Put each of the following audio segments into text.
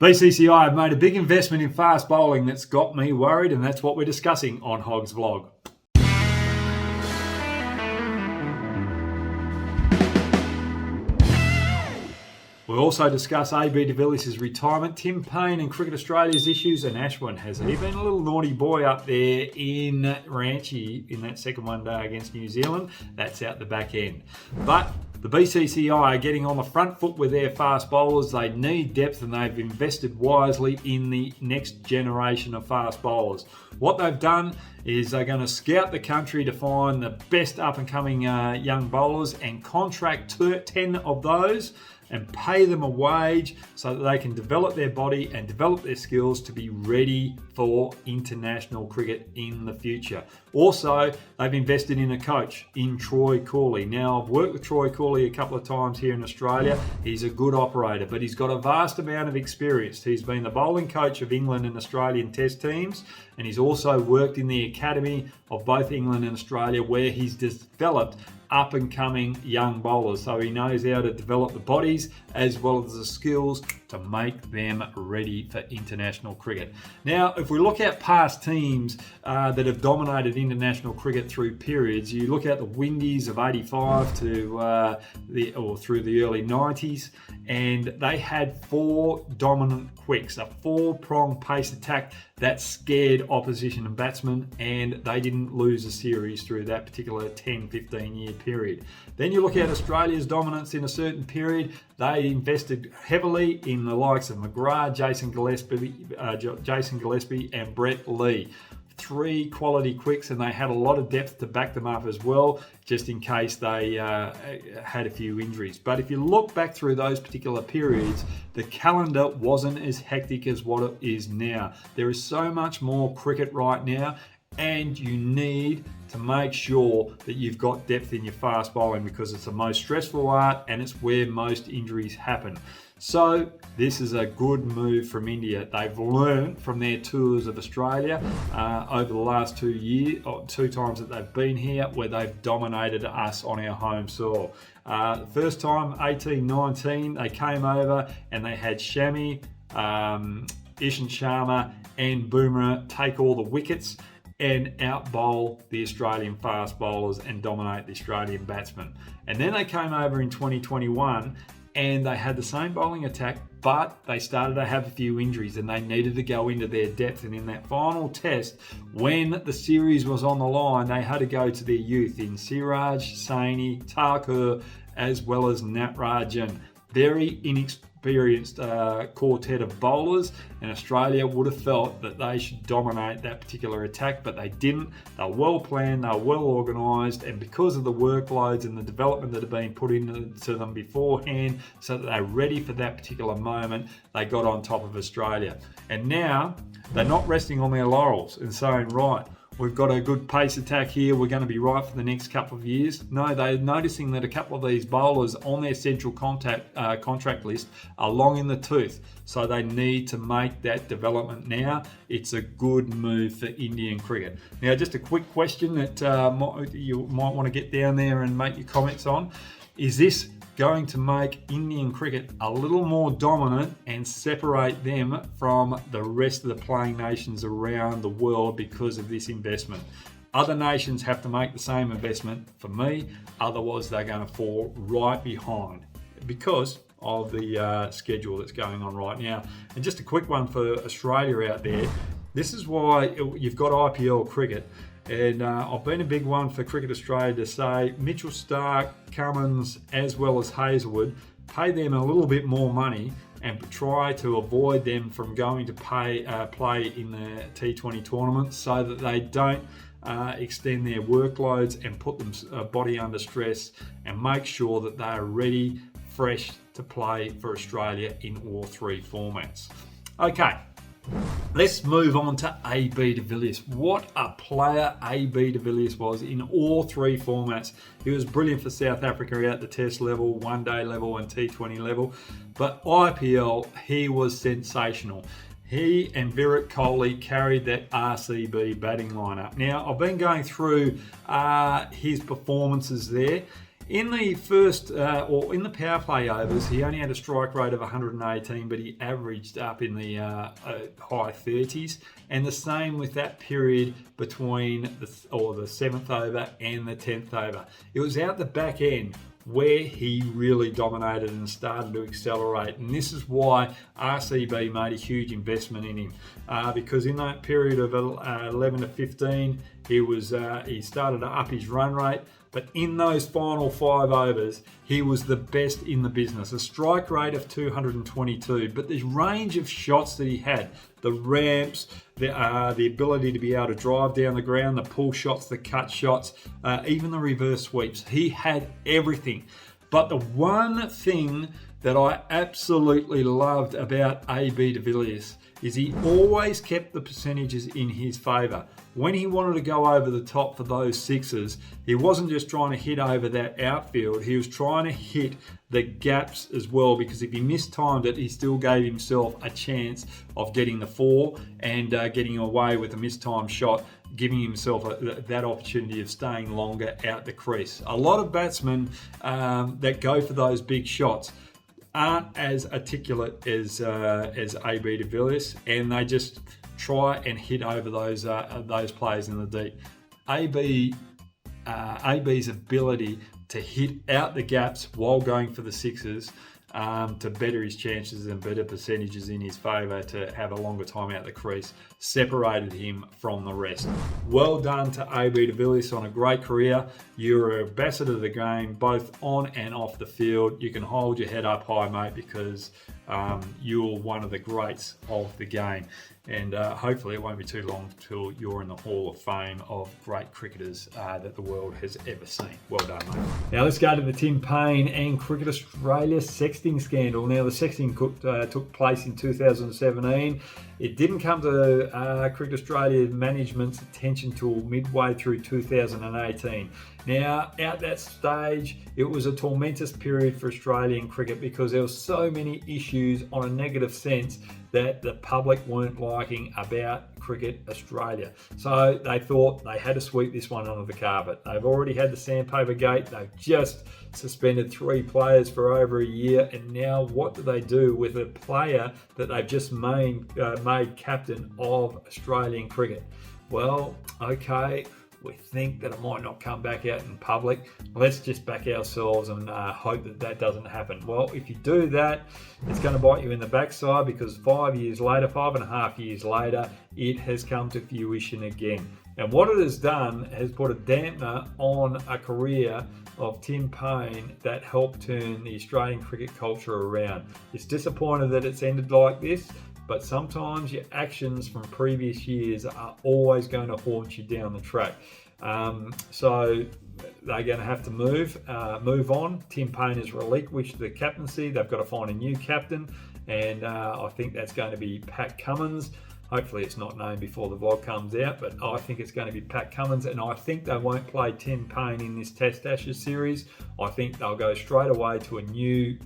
BCCI have made a big investment in fast bowling that's got me worried, and that's what we're discussing on Hoggs Vlog. We'll also discuss AB de Villiers' retirement, Tim Paine and Cricket Australia's issues, and Ashwin. Has he been a little naughty boy up there in Ranchi in that second one day against New Zealand? That's out the back end. But the BCCI are getting on the front foot with their fast bowlers. They need depth and they've invested wisely in the next generation of fast bowlers. What they've done is they're going to scout the country to find the best up-and-coming young bowlers and contract 10 of those and pay them a wage so that they can develop their body and develop their skills to be ready for international cricket in the future. Also, they've invested in a coach in Troy Cooley. Now, I've worked with Troy Cooley a couple of times here in Australia. He's a good operator, but he's got a vast amount of experience. He's been the bowling coach of England and Australian Test teams, and he's also worked in the academy of both England and Australia where he's developed up-and-coming young bowlers. So he knows how to develop the bodies as well as the skills to make them ready for international cricket. Now, if we look at past teams that have dominated international cricket through periods, you look at the Windies of 85 to through the early 90s, and they had four dominant quicks, a four-prong pace attack that scared opposition and batsmen, and they didn't lose a series through that particular 10-15 year period. Then you look at Australia's dominance in a certain period. They invested heavily in the likes of McGrath, Jason Gillespie and Brett Lee. Three quality quicks, and they had a lot of depth to back them up as well, just in case they had a few injuries. But if you look back through those particular periods, the calendar wasn't as hectic as what it is now. There is so much more cricket right now, and you need to make sure that you've got depth in your fast bowling because it's the most stressful art and it's where most injuries happen. So this is a good move from India. They've learned from their tours of Australia over the last 2 years, or 2 times that they've been here, where they've dominated us on our home soil. First time, 18-19, they came over and they had Shami, Ishant Sharma and Bumrah take all the wickets and out-bowl the Australian fast bowlers and dominate the Australian batsmen. And then they came over in 2021 and they had the same bowling attack, but they started to have a few injuries and they needed to go into their depth. And in that final test, when the series was on the line, they had to go to their youth in Siraj, Saini, Thakur, as well as Natarajan. Very inexperienced quartet of bowlers, and Australia would have felt that they should dominate that particular attack, but they didn't. They were well planned, they were well organised, and because of the workloads and the development that had been put into them beforehand so that they're ready for that particular moment, they got on top of Australia. And now they're not resting on their laurels and saying, right, we've got a good pace attack here, we're going to be right for the next couple of years. No, they're noticing that a couple of these bowlers on their central contract list are long in the tooth. So they need to make that development now. It's a good move for Indian cricket. Now, just a quick question that you might want to get down there and make your comments on. Is this going to make Indian cricket a little more dominant and separate them from the rest of the playing nations around the world because of this investment? Other nations have to make the same investment for me, otherwise they're going to fall right behind because of the schedule that's going on right now. And just a quick one for Australia out there. This is why you've got IPL cricket. And I've been a big one for Cricket Australia to say Mitchell Starc, Cummins, as well as Hazlewood, pay them a little bit more money and try to avoid them from going to play in the T20 tournaments so that they don't extend their workloads and put them body under stress, and make sure that they are ready, fresh to play for Australia in all 3 formats. Okay. Let's move on to AB de Villiers. What a player AB de Villiers was in all 3 formats. He was brilliant for South Africa at the Test level, One Day level and T20 level. But IPL, he was sensational. He and Virat Kohli carried that RCB batting lineup. Now, I've been going through his performances there, In the first, or in the power play overs, he only had a strike rate of 118, but he averaged up in the high 30s. And the same with that period between the 7th over and the 10th over. It was out the back end where he really dominated and started to accelerate. And this is why RCB made a huge investment in him, because in that period of 11 to 15, he started to up his run rate. But in those final 5 overs, he was the best in the business. A strike rate of 222, but the range of shots that he had, the ramps, the ability to be able to drive down the ground, the pull shots, the cut shots, even the reverse sweeps. He had everything. But the one thing that I absolutely loved about AB de Villiers is he always kept the percentages in his favour. When he wanted to go over the top for those sixes, he wasn't just trying to hit over that outfield, he was trying to hit the gaps as well, because if he mistimed it, he still gave himself a chance of getting the 4 and getting away with a mistimed shot, giving himself that opportunity of staying longer out the crease. A lot of batsmen that go for those big shots aren't as articulate as AB de Villiers, and they just try and hit over those players in the deep. AB's ability to hit out the gaps while going for the sixes to better his chances and better percentages in his favour to have a longer time out the crease separated him from the rest. Well done to AB de Villiers on a great career. You're an ambassador of the game, both on and off the field. You can hold your head up high, mate, because you're one of the greats of the game. And hopefully it won't be too long till you're in the Hall of Fame of great cricketers that the world has ever seen. Well done, mate. Now let's go to the Tim Paine and Cricket Australia sexting scandal. Now the sexting took place in 2017. It didn't come to Cricket Australia management's attention till midway through 2018. Now, at that stage, it was a tormentous period for Australian cricket because there were so many issues on a negative sense that the public weren't liking about Cricket Australia. So they thought they had to sweep this one under the carpet. They've already had the sandpaper gate. They've just suspended 3 players for over a year. And now what do they do with a player that they've just made captain of Australian cricket? Well, okay, we think that it might not come back out in public. Let's just back ourselves and hope that that doesn't happen. Well, if you do that, it's going to bite you in the backside, because 5.5 years later, it has come to fruition again. And what it has done has put a dampener on a career of Tim Paine that helped turn the Australian cricket culture around. It's disappointed that it's ended like this, but sometimes your actions from previous years are always going to haunt you down the track. So they're going to have to move on. Tim Paine has relinquished the captaincy. They've got to find a new captain, and I think that's going to be Pat Cummins. Hopefully it's not named before the vlog comes out, but I think it's going to be Pat Cummins, and I think they won't play Tim Paine in this Test Ashes series. I think they'll go straight away to a new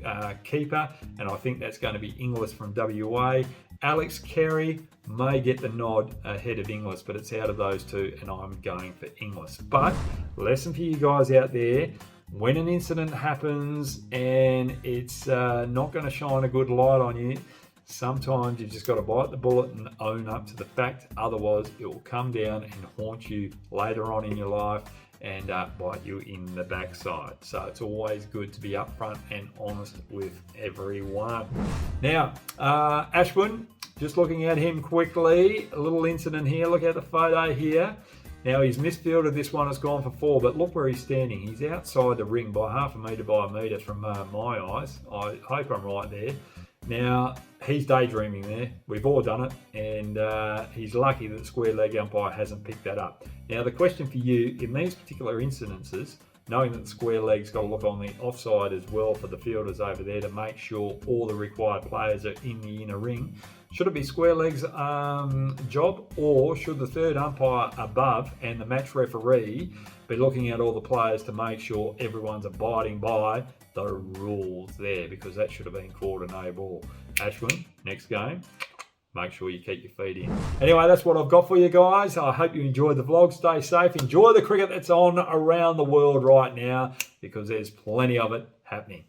keeper, and I think that's going to be Inglis from WA. Alex Carey may get the nod ahead of Inglis, but it's out of those two, and I'm going for Inglis. But lesson for you guys out there: when an incident happens and it's not going to shine a good light on you, sometimes you've just got to bite the bullet and own up to the fact. Otherwise, it will come down and haunt you later on in your life and bite you in the backside. So it's always good to be upfront and honest with everyone. Now, Ashwin, just looking at him quickly, a little incident here. Look at the photo here. Now, he's misfielded this one, has gone for 4, but look where he's standing. He's outside the ring by 0.5 metre by 1 metre from my eyes. I hope I'm right there. Now, he's daydreaming there. We've all done it, and he's lucky that the square leg umpire hasn't picked that up. Now, the question for you, in these particular incidences, knowing that the square leg's got to look on the offside as well for the fielders over there to make sure all the required players are in the inner ring, should it be square leg's job, or should the third umpire above and the match referee be looking at all the players to make sure everyone's abiding by the rules there? Because that should have been called a no ball. Ashwin, next game. make sure you keep your feet in. Anyway, that's what I've got for you guys. I hope you enjoyed the vlog. Stay safe. Enjoy the cricket that's on around the world right now, because there's plenty of it happening.